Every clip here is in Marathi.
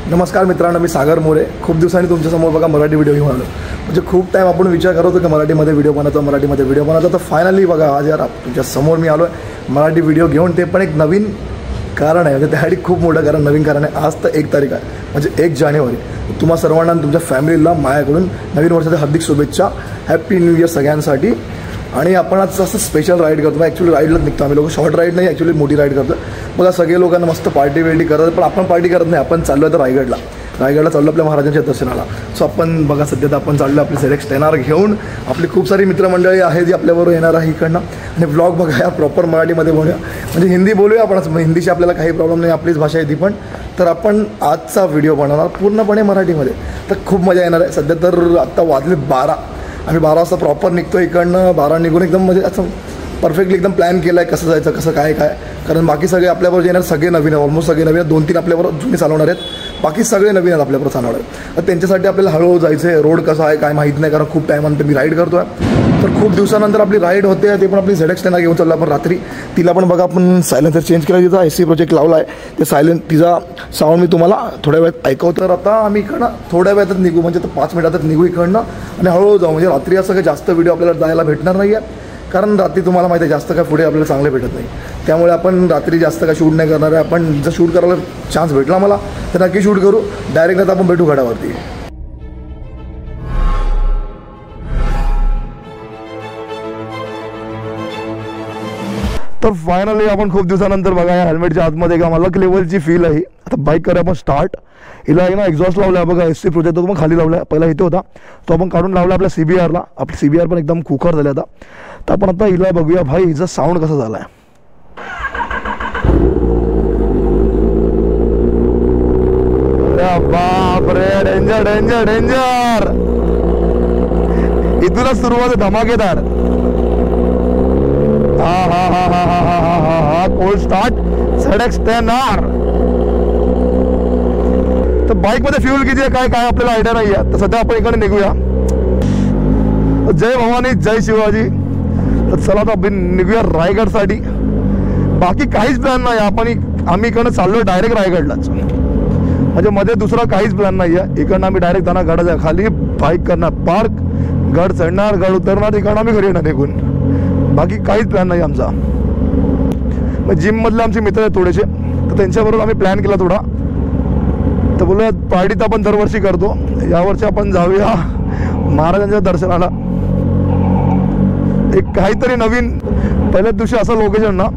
नमस्कार मित्रांनो, मी सागर मोरे. खूप दिवसांनी तुमच्यासमोर बघा मराठी व्हिडिओ घेऊन आलो. म्हणजे खूप टाईम आपण विचार करत होतो की मराठीमध्ये व्हिडिओ बनवतो तर फायनली बघा आज यार तुमच्या समोर मी आलो आहे मराठी व्हिडिओ घेऊन. ते पण एक नवीन कारण आहे, म्हणजे त्यासाठी खूप मोठं कारण, नवीन कारण आहे. आज तर 1 तारीख आहे, म्हणजे 1 जानेवारी. तुम्हा सर्वांना तुमच्या फॅमिलीला माझ्याकडून नवीन वर्षाच्या हार्दिक शुभेच्छा. हॅपी न्यू इयर सगळ्यांसाठी. आणि आपण आज असं स्पेशल राईड करतो. ॲक्च्युली राईडलाच निघतो आम्ही लोक, शॉर्ट राईड नाही, ॲक्च्युली मोठी राईड करतो. बघा सगळे लोकांना मस्त पार्टी वेटी करतात, पण आपण पार्टी करत नाही. आपण चाललो आहे तर रायगडला चाललो आपल्या महाराजांच्या दर्शनाला. सो आपण बघा सध्या तर आपण चाललो आपली ZX 10R घेऊन. आपली खूप सारी मित्रमंडळी आहे जी आपल्याबरोबर येणार आहे इकडनं. आणि ब्लॉग बघा या प्रॉपर मराठीमध्ये बोलूया, म्हणजे हिंदी बोलूया आपण. हिंदीशी आपल्याला काही प्रॉब्लेम नाही, आपलीच भाषा आहे ती पण. तर आपण आजचा व्हिडिओ बनवणार पूर्णपणे मराठीमध्ये, तर खूप मजा येणार आहे. सध्या तर आत्ता वाजले 12. आम्ही 12 वाजता प्रॉपर निघतो इकडनं. 12 निघून एकदम म्हणजे असं परफेक्टली एकदम प्लॅन केला आहे कसं जायचं, कसं काय. कारण बाकी सगळे आपल्याबरोबर येणार सगळे नवीन आहे, ऑलमोस्ट सगळे नवीन आहेत. 2-3 आपल्याबरोबर जुने चालवणार आहेत, बाकी सगळे नवीन आहेत आपल्याबरोबर चालवणार आहेत. तर त्यांच्यासाठी आपल्याला हळूहळू जायचं आहे. रोड कसा आहे काय माहीत नाही, कारण खूप टाईमानंतर मी राईड करतो आहे. तर खूप दिवसानंतर आपली राईड होते, ते पण आपली ZX 10R घेऊन चाललो आपण रात्री. तिला पण बघा आपण सायलेन्सर चेंज केला, तिचा AC प्रोजेक्ट लावला आहे. ते तिचा साऊंड मी तुम्हाला थोड्या वेळात ऐकवतो. तर आता आम्ही इकडनं थोड्या वेळातच निघू, म्हणजे 5 मिनिटातच निघू इकडनं आणि हळूहळू जाऊ. म्हणजे रात्री असं काही जास्त व्हिडिओ आपल्याला जायला भेटणार नाही आहे, कारण रात्री तुम्हाला माहिती आहे जास्त काय पुढे आपल्याला चांगले भेटत नाही. त्यामुळे आपण रात्री जास्त काय शूट नाही करणार आहे. आपण जर शूट करायला चान्स भेटला मला तर नक्की शूट करू. डायरेक्ट आता आपण भेटू गडावरती. तर फायनली आपण खूप दिवसानंतर बघा या हेल्मेटच्या आतमध्ये एक अलग लेवलची फील आहे. आता बाईक करूया आपण स्टार्ट. हिला आहे ना एक्झॉस्ट लावला आहे बघा, SC प्रोजेक्ट तो मग खाली लावला आहे. पहिला इथे होता तो आपण काढून लावला आपल्या CBRला. आपली CBR पण एकदम खुखर झाली आता. तर आपण आता हिला बघूया भाई हिचा साऊंड कसा झाला आहे. बापरे, डेंजर डेंजर डेंजर. इथूनच सुरुवात आहे धमाकेदार. हा कोल्ड स्टार्ट ZX 10R. तर बाईक मध्ये फ्यूल किती आहे काय आपल्याला आयडिया नाही आहे. तर सध्या आपण इकडे निघूया. जय भवानी जय शिवाजी. तर चला तर निघूया रायगडसाठी. बाकी काहीच प्लॅन नाही. आम्ही इकडनं चाललो डायरेक्ट रायगडलाच, म्हणजे मध्ये दुसरा काहीच प्लॅन नाही आहे. इकडनं आम्ही डायरेक्ट जाणार गडाच्या खाली, बाईक करणार पार्क, गड चढणार, गड उतरणार, इकडनं आम्ही घरी येणार निघून. बाकी काहीच प्लॅन नाही आमचा. मग जिममधले आमचे मित्र आहेत थोडेसे, तर त्यांच्याबरोबर आम्ही प्लॅन केला थोडा. तर बोलूया पार्टी तर आपण दरवर्षी करतो, यावर्षी आपण जाऊया महाराजांच्या दर्शनाला. एक काहीतरी नवीन. पहिल्याच दिवशी असं लोकेशन ना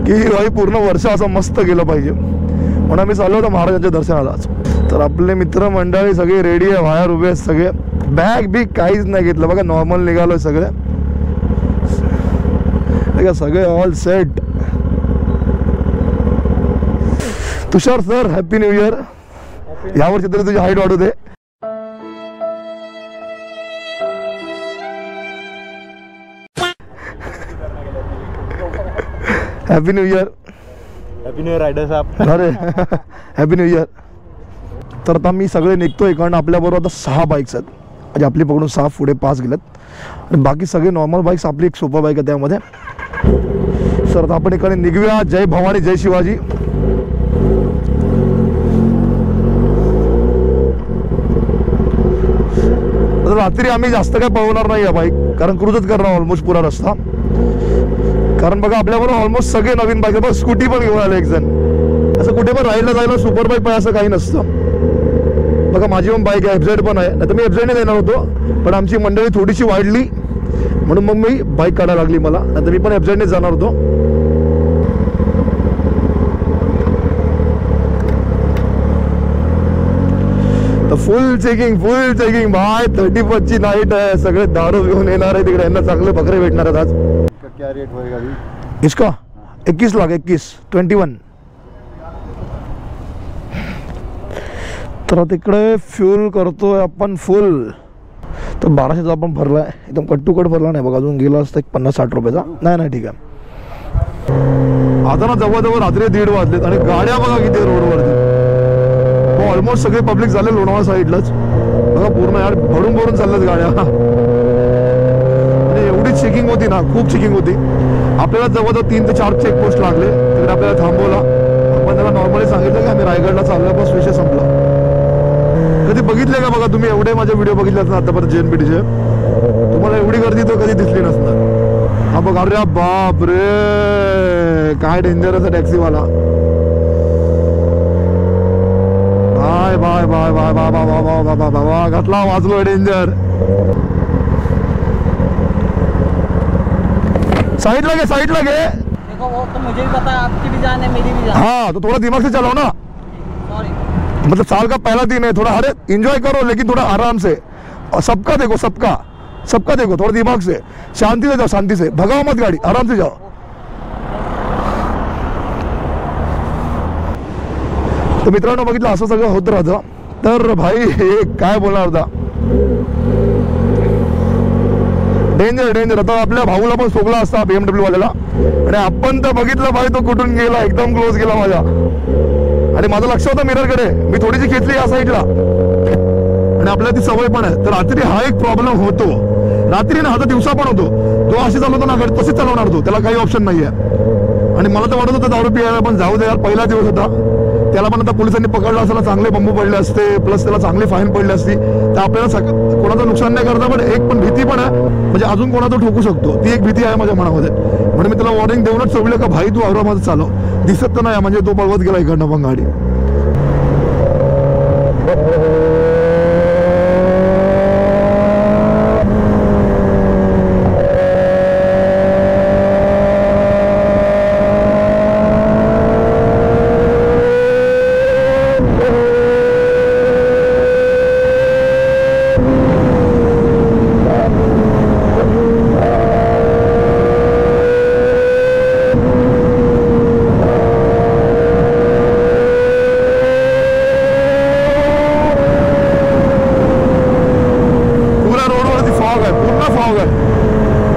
की पूर्ण वर्ष असं मस्त गेलं पाहिजे, म्हणून आम्ही चाललो होतो महाराजांच्या दर्शनालाच. तर आपले मित्रमंडळी सगळे रेडी आहे, बाहेर उभे आहेत सगळे. बॅग बी काहीच नाही घेतलं बघा, नॉर्मल निघालो सगळे. सगळे all set. Tushar sir happy new year. यावर्षी तरी तुझी हाईट वाढू दे. Happy new year. Happy new year rider साहेब. अरे हॅपी न्यू इयर. तर आता मी सगळे निघतो इकडनं. आपल्याबरोबर आता 6 बाईक्स आहेत, म्हणजे आपली पकडून 6, पुढे 5 गेलेत आणि बाकी सगळे नॉर्मल बाईक्स. आपली एक सुपर बाईक आहे त्यामध्ये. सर आता आपण इकडे निघूया. जय भवानी जय शिवाजी. रात्री आम्ही जास्त काय पळवणार नाही आहे बाईक, कारण क्रूजच करणार ऑलमोस्ट पुरा रस्ता. कारण बघा आपल्याबरोबर ऑलमोस्ट सगळे नवीन बाईक आहे. स्कूटी पण घेऊन आले एक जण. असं कुठे पण राईडला जायला सुपर बाईक पाहिजे असं काही नसतं. बघा माझी पण बाईक आहे, FZ पण आहे. नाही तर मी FZ देणार होतो, पण आमची मंडळी थोडीशी वाढली म्हणून मग मी बाईक काढायला लागली मला. नाही तर मी पण FZ जाणार होतो. तर फुल चेकिंग भाई. 31ची नाईट आहे, सगळे दारू घेऊन येणार आहे तिकडे. यांना चांगले बकरे भेटणार आहेत आज. क्या रेट होएगा अभी इसका? 21 लाख. 21. तर तिकडे फ्यूल करतोय आपण फुल. तर 1200चा आपण भरला आहे, एकदम कट भरला नाही बघा. अजून गेला असतं 50-60 रुपयाचा. नाही ठीक आहे. आता ना जवळजवळ रात्री 1:30 वाजलेत आणि गाड्या बघा किती रोडवरती. ऑलमोस्ट सगळे पब्लिक झाले लोणावळा साईडलाच बघा. पूर्ण यार भरून चालल्यात गाड्या. आणि एवढी चेकिंग होती ना, खूप चेकिंग होती. आपल्याला जवळजवळ 3 ते 4 चेकपोस्ट लागले. तिकडे आपल्याला थांबवला. आपण त्याला नॉर्मली सांगितलं की आम्ही रायगडला चाललो, बस विषय संपला. कधी बघितले का बघा तुम्ही, एवढे माझे व्हिडिओ बघितले असणार आतापर्यंत JNPTचे, तुम्हाला एवढी गर्दी तर कधी दिसली नसणार. हा बघ, अरे बाप रे काय डेंजरस आहे टॅक्सीवाला. Bye bye bye bye bye bye bye bye bye bye घातला, वाजलो डेंजर. साइड लगे, साइड लगे. देखो वो तो मुझे भी पता है, आपकी भी जान है मेरी भी जान है. हाँ तो थोड़ा दिमाग से चलाओ ना. सॉरी. मतलब साल का पहला दिन है, थोड़ा अरे एंजॉय करो लेकिन थोड़ा आराम से, और सबका देखो, सबका सबका देखो, थोड़ा दिमाग से, शांति से जाओ, शांति से भगाओ मत गाड़ी, आराम से जाओ. तर मित्रांनो बघितलं असं सगळं होत राहतं. तर भाई हे काय बोलणार होता, डेंजर डेंजर. आता आपल्या भाऊला पण सोगला असता BMW वाल्याला, आणि आपण तर बघितलं भाई तो कुठून गेला, एकदम क्लोज गेला माझ्या. आणि माझं लक्ष होतं मिररकडे, मी थोडीशी खेचली या साईडला, आणि आपल्याला ती सवय पण आहे. तर रात्री हा एक प्रॉब्लेम होतो, रात्री ना, हा तर दिवसा पण होतो. तो अशी चालवतो ना गाडी तशीच चालवणार तो, त्याला काही ऑप्शन नाहीये. आणि मला तर वाटत होतं दारू पियाला, पण जाऊ दे यार, पहिला दिवस होता. त्याला पण आता पोलिसांनी पकडलं असताना चांगले बंबू पडले असते, प्लस त्याला चांगली फाईन पडली असती, तर आपल्याला कोणाचं नुकसान नाही करता. पण एक पण भीती पण आहे, म्हणजे अजून कोणाचं ठोकू शकतो, ती एक भीती आहे माझ्या मनामध्ये. म्हणून मी त्याला वॉर्निंग देऊनच सोडलं का भाई तू औरंगाबाद चालव, दिसत तर नाही. म्हणजे तो पळवत गेला इकडनं पण गाडी.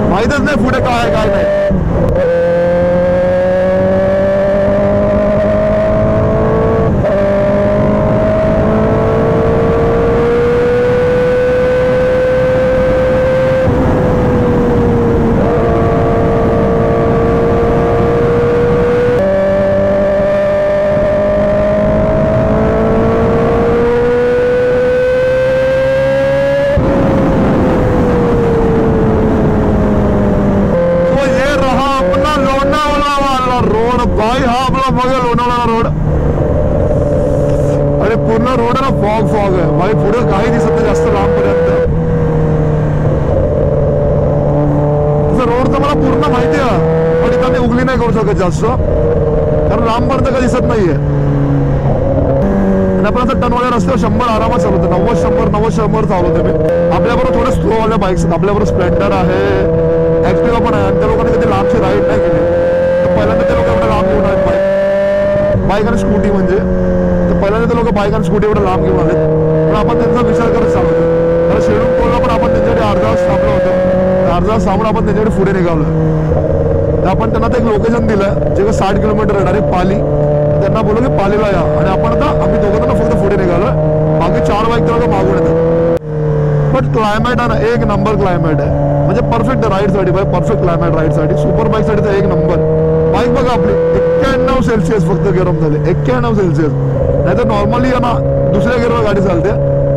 माहितच नाही पुढे काय आहे काय नाही. पूर्ण रोड आहे ना फॉग फॉग आहे भाई, पुढे काही दिसत नाही जास्त लांबपर्यंत. रोड तर मला पूर्ण माहिती आहे, पण इथं मी उगली नाही करू शकत जास्त, कारण लांबपर्यंत काही दिसत नाहीये. आणि आपण आता टनवाल्या रस्त्यावर 100 आरामात चालवतो, 90 चालवतो मी. आपल्याबरोबर थोडे स्लो वाल्या बाईक्स, आपल्याबरोबर स्प्लेंडर आहे, ऍक्टिवा पण आहे, आणि त्या लोकांनी कधी लांबची राईड नाही केली. तर पहिल्यांदा ते लोक एवढे लांब घेऊन आहेत बाईक आणि स्कूटी म्हणजे. तर पहिल्यांदा ते लोक बाईक आणि स्कूटी एवढे लांब घेऊन आले, पण आपण त्यांचा विचार करत चालवतो. तर शेडून कोलला पण आपण त्यांच्याकडे अर्धा तास थांबलो होतो, अर्धा तास थांबून आपण त्यांच्याकडे पुढे निघालो. तर आपण त्यांना ते एक लोकेशन दिलं जे 60 किलोमीटर आहे डायरेक्ट पाली. त्यांना बोललो की पालीला या, आणि आपण आता आम्ही दोघं फक्त पुढे निघालो, बाकी 4 बाईक तर मागून येतात. बट क्लायमेट आहे ना एक नंबर क्लायमेट आहे, म्हणजे परफेक्ट राईडसाठी भाई, परफेक्ट क्लायमेट राईडसाठी, सुपर बाईकसाठी तर एक नंबर. बाईक बघा आपली 91 सेल्सिअस फक्त गरम झाले, 91 सेल्सिअस. नाही तर नॉर्मली आहे ना दुसऱ्या गिअरवर गाडी चालते,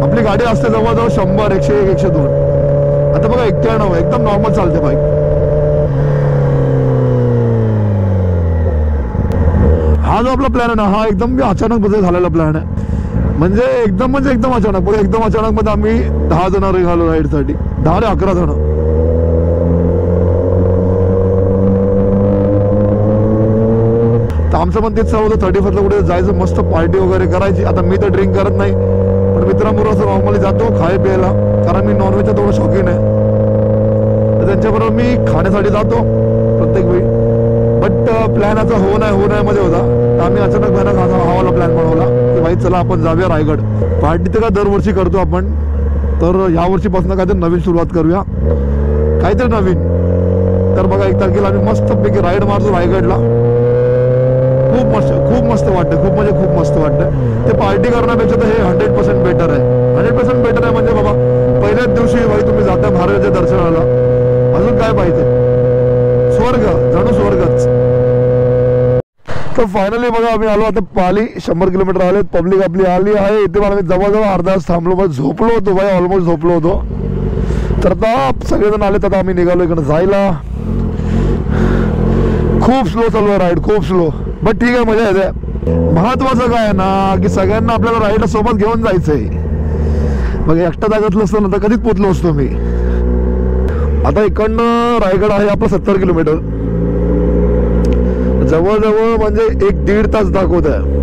आपली गाडी असते जवळजवळ 100, 101, 102. आता बघा 91 एकदम नॉर्मल चालते बाईक. हा जो आपला प्लॅन आहे ना, हा एकदम अचानक बदल झालेला प्लॅन आहे. म्हणजे एकदम अचानक, एकदम अचानक मध्ये आम्ही 10 जण निघालो राईडसाठी, 10 ते 11 जण. तर आमचं पण तेच चालू होतं 31ला कुठे जायचं, मस्त पार्टी वगैरे करायची. आता मी तर ड्रिंक करत नाही, पण मित्रांबरोबर असं नॉर्मली जातो खाय प्यायला, कारण मी नॉनव्हेजचा थोडं शौकीन आहे. तर त्यांच्याबरोबर मी खाण्यासाठी जातो प्रत्येक वेळी. बट प्लॅन आता हो नाही मध्ये होता, तर आम्ही अचानक भयानक हवाला प्लॅन बनवला की भाई चला आपण जाऊया रायगड. पार्टी तर का दरवर्षी करतो आपण, तर यावर्षीपासून काहीतरी नवीन सुरुवात करूया, काहीतरी नवीन. तर बघा 1 तारखेला आम्ही मस्तपैकी राईड मारतो रायगडला. खूप मस्त वाटतं, खूप मस्त वाटतं. ते पार्टी करण्यापेक्षा तर हे 100% बेटर आहे, 100% बेटर आहे. म्हणजे बाबा पहिल्याच दिवशी भाई तुम्ही जाता महाराजाच्या दर्शनाला, अजून काय पाहिजे, स्वर्ग, जणू स्वर्गच. तर फायनली बघा आम्ही आलो आता पाली 100 किलोमीटर आले पब्लिक आपली आली आहे इथे मला मी जवळजवळ अर्धा तास थांबलो मग झोपलो होतो भाई ऑलमोस्ट झोपलो होतो तर आता सगळेजण आले तर आम्ही निघालो इकडे जायला खूप स्लो चालू आहे राईड खूप स्लो बट ठीक आहे मजा येते महत्वाचं काय आहे ना की सगळ्यांना आपल्याला राईड सोबत घेऊन जायचंय मग एकटा जागतलं असतं ना तर कधीच पोचलो असतो मी आता इकडनं रायगड आहे आपलं 70 किलोमीटर जवळजवळ म्हणजे 1-1.5 तास दाखवत आहे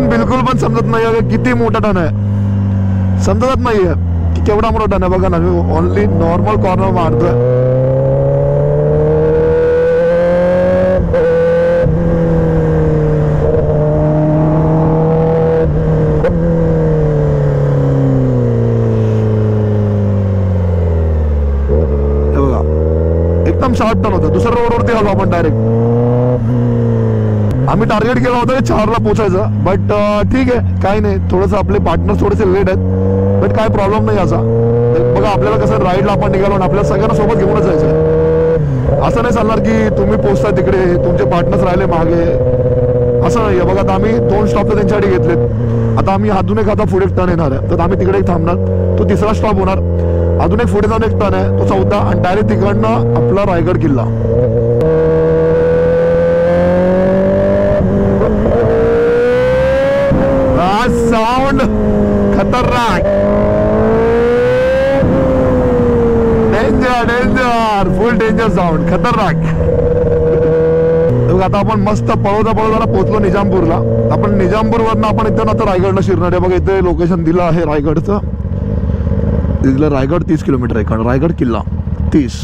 बिलकुल पण समजत नाही किती मोठा टन आहे समजत नाहीये की केवढा मोठा टन आहे बघा ना मी ओनली नॉर्मल कॉर्नर मारतोय बघा एकदम शॉर्ट टन होतं दुसऱ्या रोडवरती आलो आपण डायरेक्ट आम्ही टार्गेट केला होता 4ला पोहोचायचं बट ठीक आहे काही नाही थोडंसं आपले पार्टनर थोडेसे लेट आहेत बट काय प्रॉब्लेम नाही असा बघा आपल्याला कसं राईडला आपण निघालो आणि आपल्याला सगळ्यांना सोबत घेऊनच जायचं असं नाही चालणार की तुम्ही पोहोचता तिकडे तुमचे पार्टनर्स राहिले मागे असं नाही बघा आता आम्ही 2 स्टॉप तर त्यांच्यासाठी घेतलेत आता आम्ही अजून एक आता पुढे एक टर्न येणार आहे तर आम्ही तिकडे एक थांबणार तो 3रा स्टॉप होणार अजून एक पुढे जाऊन एक टर्न आहे तो 4था आणि डायरेक्ट तिकडनं आपला रायगड किल्ला साउंड खतरनाक डेंजर डेंजर फुल डेंजर साउंड खतरनाक आता आपण मस्त पळवता पोहोचलो निजामपूरला आपण निजामपूरवरनं आपण इथं आता रायगडला शिरणार आहे बघा इथे लोकेशन दिलं आहे रायगडचं दिलं रायगड 30 किलोमीटर आहे इकडं रायगड किल्ला 30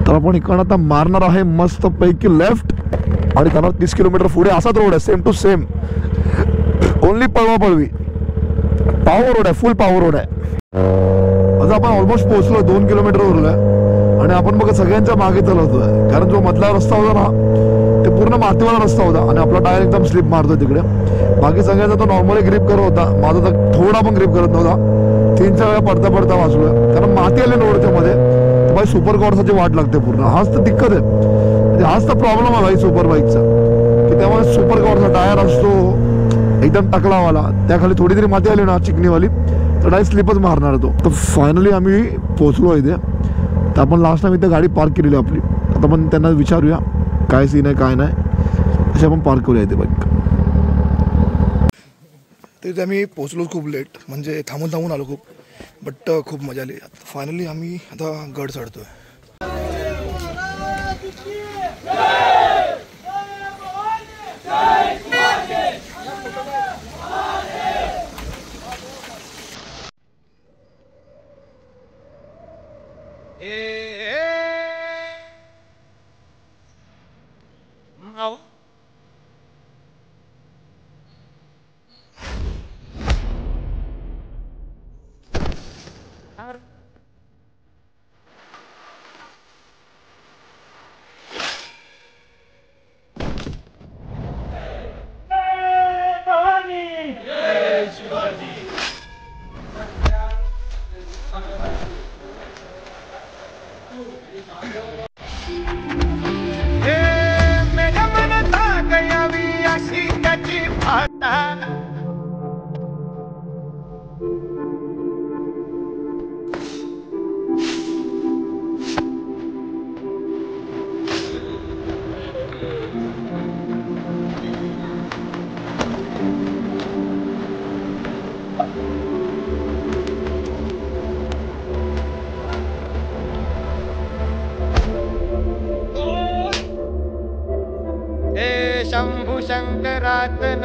तर आपण इकडं आता मारणार आहे मस्त पैकी लेफ्ट आणि त्याला 30 किलोमीटर पुढे असाच रोड आहे सेम टू सेम ओनली पळवी पॉवर रोड आहे फुल पॉवर रोड आहे आता आपण ऑलमोस्ट पोहोचलो 2 किलोमीटर उरलोय आणि आपण बघा सगळ्यांच्या मागे चालवतोय कारण जो मधला रस्ता होता ना ते पूर्ण मातीवाला रस्ता होता आणि आपला टायर एकदम स्लिप मारतोय तिकडे बाकी सगळ्यांचा तो नॉर्मली ग्रिप करत होता माझा तर थोडा पण ग्रिप करत नव्हता 3-4 वेळा पडता वाचलोय कारण माती आली रोडच्या मध्ये तर भाई सुपर कॉर्सची वाट लागते पूर्ण हाच तर दिक्कत आहे म्हणजे हाच तर प्रॉब्लेम आहे भाई सुपर बाईकचा की त्यामुळे सुपर कॉर्सचा टायर असतो एकदम टकलावाला त्याखाली थोडी तरी माती आली ना चिकनीवाली तर डायरेक्ट स्लिपच मारणार तो तर फायनली आम्ही पोहोचलो इथे तर आपण लास्ट टाइम इथे गाडी पार्क केलेली आपली आता आपण त्यांना विचारूया काय सीन आहे काय नाही असे आपण पार्क करूया इथे बाईक तिथे आम्ही पोहोचलो खूप लेट म्हणजे थांबून आलो खूप बट खूप मजा आली फायनली आम्ही आता गड चढतोय शंभू शंकरात्न